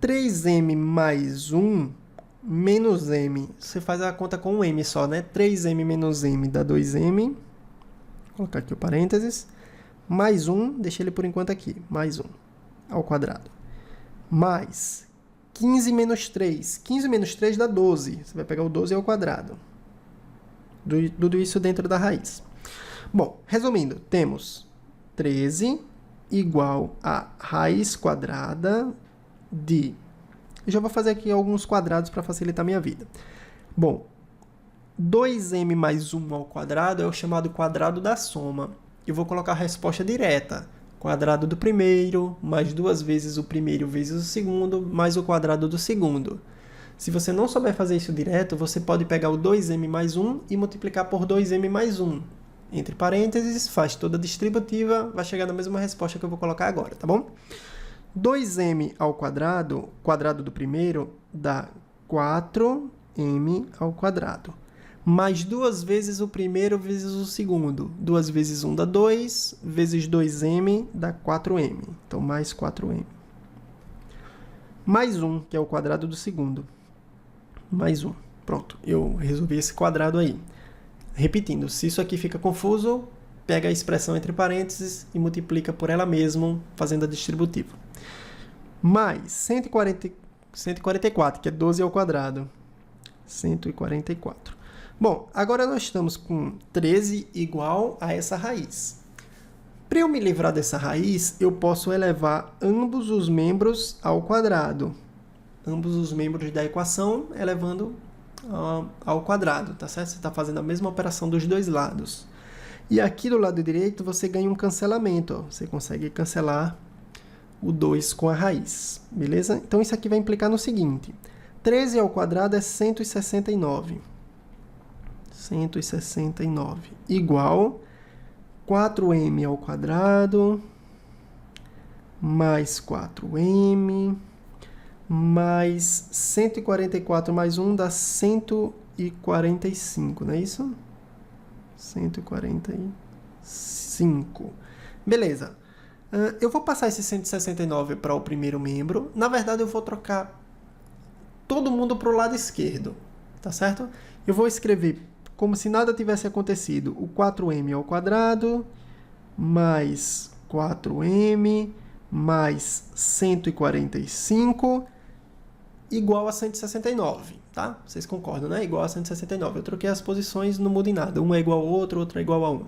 3m mais 1 menos m. Você faz a conta com um m só, né? 3m menos m dá 2m. Vou colocar aqui o parênteses. Mais 1, deixa ele por enquanto aqui. Mais 1 ao quadrado. Mais 15 menos 3. 15 menos 3 dá 12. Você vai pegar o 12 ao quadrado. Tudo isso dentro da raiz. Bom, resumindo, temos 13 igual a raiz quadrada de Eu já vou fazer aqui alguns quadrados para facilitar a minha vida. Bom, 2m mais 1 ao quadrado é o chamado quadrado da soma. Eu vou colocar a resposta direta. Quadrado do primeiro, mais 2 vezes o primeiro vezes o segundo, mais o quadrado do segundo. Se você não souber fazer isso direto, você pode pegar o 2m mais 1 e multiplicar por 2m mais 1. Entre parênteses, faz toda a distributiva, vai chegar na mesma resposta que eu vou colocar agora, tá bom? 2m ao quadrado, quadrado do primeiro, dá 4m ao quadrado. Mais 2 vezes o primeiro vezes o segundo. 2 vezes 1 dá 2, vezes 2m dá 4m. Então, mais 4m. Mais 1, que é o quadrado do segundo. Mais 1. Pronto, eu resolvi esse quadrado aí. Repetindo, se isso aqui fica confuso, pega a expressão entre parênteses e multiplica por ela mesma, fazendo a distributiva. Mais 144, que é 12 ao quadrado. 144. Bom, agora nós estamos com 13 igual a essa raiz. Para eu me livrar dessa raiz, eu posso elevar ambos os membros ao quadrado. Ambos os membros da equação elevando ao quadrado, tá certo? Você está fazendo a mesma operação dos dois lados. E aqui do lado direito você ganha um cancelamento. Ó. Você consegue cancelar o 2 com a raiz, beleza? Então isso aqui vai implicar no seguinte. 13 ao quadrado é 169. 169 igual 4m ao quadrado mais 4m mais 144 mais 1 dá 145, não é isso? 145. Beleza. Eu vou passar esse 169 para o primeiro membro. Na verdade, eu vou trocar todo mundo para o lado esquerdo, tá certo? Eu vou escrever como se nada tivesse acontecido. O 4m ao quadrado mais 4m mais 145 igual a 169, tá? Vocês concordam, né? Igual a 169. Eu troquei as posições, não muda em nada. Um é igual ao outro, outro é igual a 1.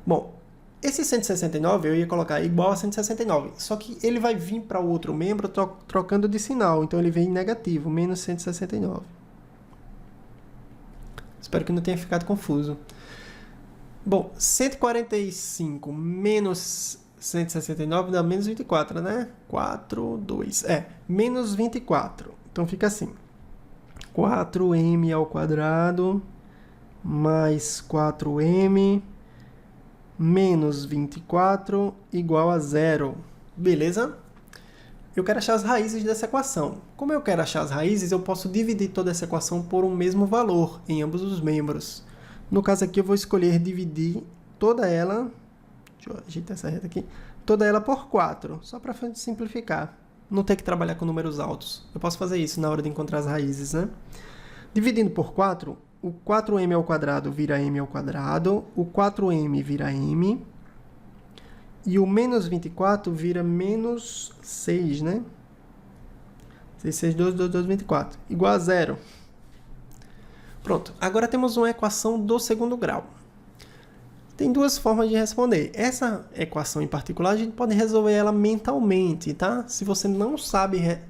Bom, esse 169 eu ia colocar igual a 169, só que ele vai vir para o outro membro trocando de sinal. Então ele vem negativo, menos 169. Espero que não tenha ficado confuso. Bom, 145 menos 169 dá menos 24, né? 4, 2. Menos 24. Então fica assim. 4m ao quadrado mais 4m menos 24 igual a 0. Beleza? Eu quero achar as raízes dessa equação. Como eu quero achar as raízes, eu posso dividir toda essa equação por um mesmo valor em ambos os membros. No caso aqui, eu vou escolher dividir toda ela... Deixa eu ajeitar essa reta aqui. Toda ela por 4, só para simplificar. Não ter que trabalhar com números altos. Eu posso fazer isso na hora de encontrar as raízes, né? Dividindo por 4, o 4m ao quadrado vira m ao quadrado, o 4m vira m, e o menos 24 vira menos 6, né? 6, 6, 12, 12, 12, 24. Igual a 0. Pronto. Agora temos uma equação do segundo grau. Tem duas formas de responder. Essa equação em particular, a gente pode resolver ela mentalmente, tá? Se você não sabe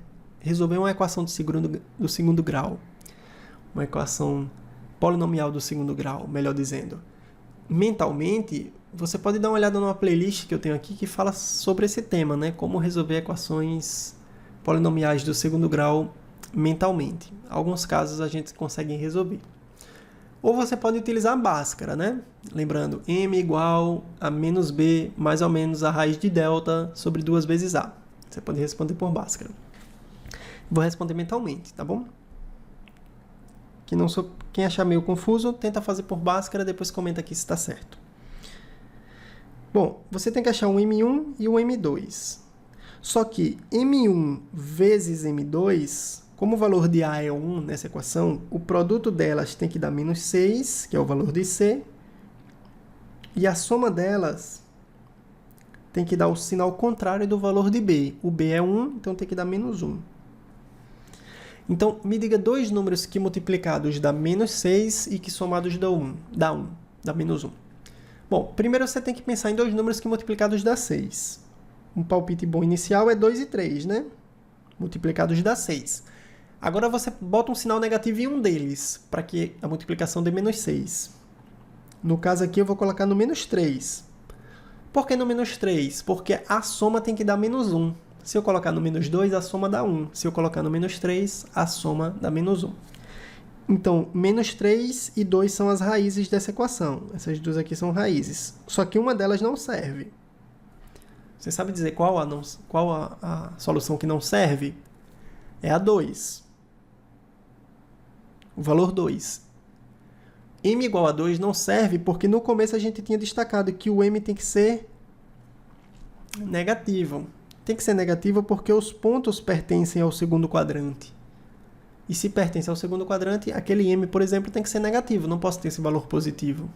resolver uma equação do segundo grau, uma equação polinomial do segundo grau, melhor dizendo, mentalmente, você pode dar uma olhada numa playlist que eu tenho aqui que fala sobre esse tema, né? Como resolver equações polinomiais do segundo grau mentalmente. Em alguns casos a gente consegue resolver. Ou você pode utilizar a Bhaskara, né? Lembrando, m igual a menos b mais ou menos a raiz de delta sobre 2 vezes a. Você pode responder por Bhaskara. Vou responder mentalmente, tá bom? Quem achar meio confuso, tenta fazer por Bhaskara, depois comenta aqui se está certo. Bom, você tem que achar um M1 e um M2. Só que M1 vezes M2, como o valor de A é 1 nessa equação, o produto delas tem que dar menos 6, que é o valor de C, e a soma delas tem que dar o sinal contrário do valor de B. O B é 1, então tem que dar menos 1. Então, me diga dois números que multiplicados dá menos 6 e que somados dá 1, dá menos 1. Bom, primeiro você tem que pensar em dois números que multiplicados dá 6. Um palpite bom inicial é 2 e 3, né? Multiplicados dá 6. Agora você bota um sinal negativo em um deles, para que a multiplicação dê menos 6. No caso aqui eu vou colocar no menos 3. Por que no menos 3? Porque a soma tem que dar menos 1. Se eu colocar no menos 2, a soma dá 1. Se eu colocar no menos 3, a soma dá menos 1. Então, menos 3 e 2 são as raízes dessa equação. Essas duas aqui são raízes. Só que uma delas não serve. Você sabe dizer qual a solução que não serve? É a 2. O valor 2. M igual a 2 não serve porque no começo a gente tinha destacado que o M tem que ser negativo. Tem que ser negativo porque os pontos pertencem ao segundo quadrante. E se pertence ao segundo quadrante, aquele M, por exemplo, tem que ser negativo. Não posso ter esse valor positivo.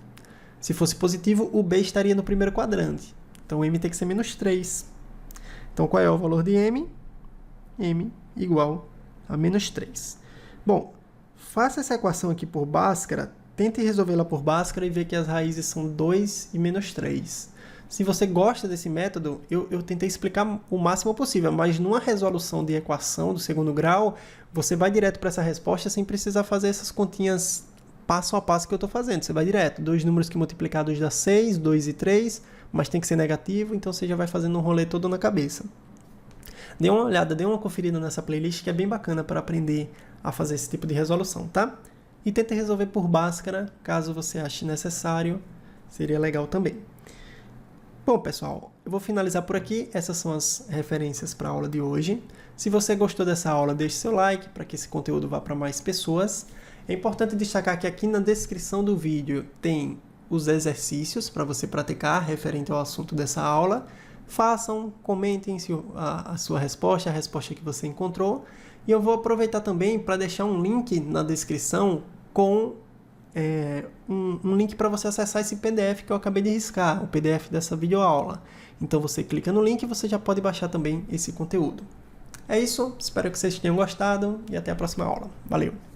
Se fosse positivo, o B estaria no primeiro quadrante. Então, o M tem que ser menos 3. Então, qual é o valor de M? M igual a menos 3. Bom, faça essa equação aqui por Bhaskara. Tente resolvê-la por Bhaskara e ver que as raízes são 2 e menos 3. Se você gosta desse método, eu tentei explicar o máximo possível, mas numa resolução de equação do segundo grau, você vai direto para essa resposta sem precisar fazer essas continhas passo a passo que eu estou fazendo. Você vai direto. Dois números que multiplicados dá 6, 2 e 3, mas tem que ser negativo, então você já vai fazendo um rolê todo na cabeça. Dê uma olhada, dê uma conferida nessa playlist que é bem bacana para aprender a fazer esse tipo de resolução, tá? E tente resolver por Bhaskara, caso você ache necessário, seria legal também. Bom, pessoal, eu vou finalizar por aqui. Essas são as referências para a aula de hoje. Se você gostou dessa aula, deixe seu like para que esse conteúdo vá para mais pessoas. É importante destacar que aqui na descrição do vídeo tem os exercícios para você praticar referente ao assunto dessa aula. Façam, comentem a sua resposta, a resposta que você encontrou. E eu vou aproveitar também para deixar um link na descrição com um link para você acessar esse PDF que eu acabei de riscar, o PDF dessa videoaula. Então você clica no link e você já pode baixar também esse conteúdo. É isso, espero que vocês tenham gostado e até a próxima aula. Valeu!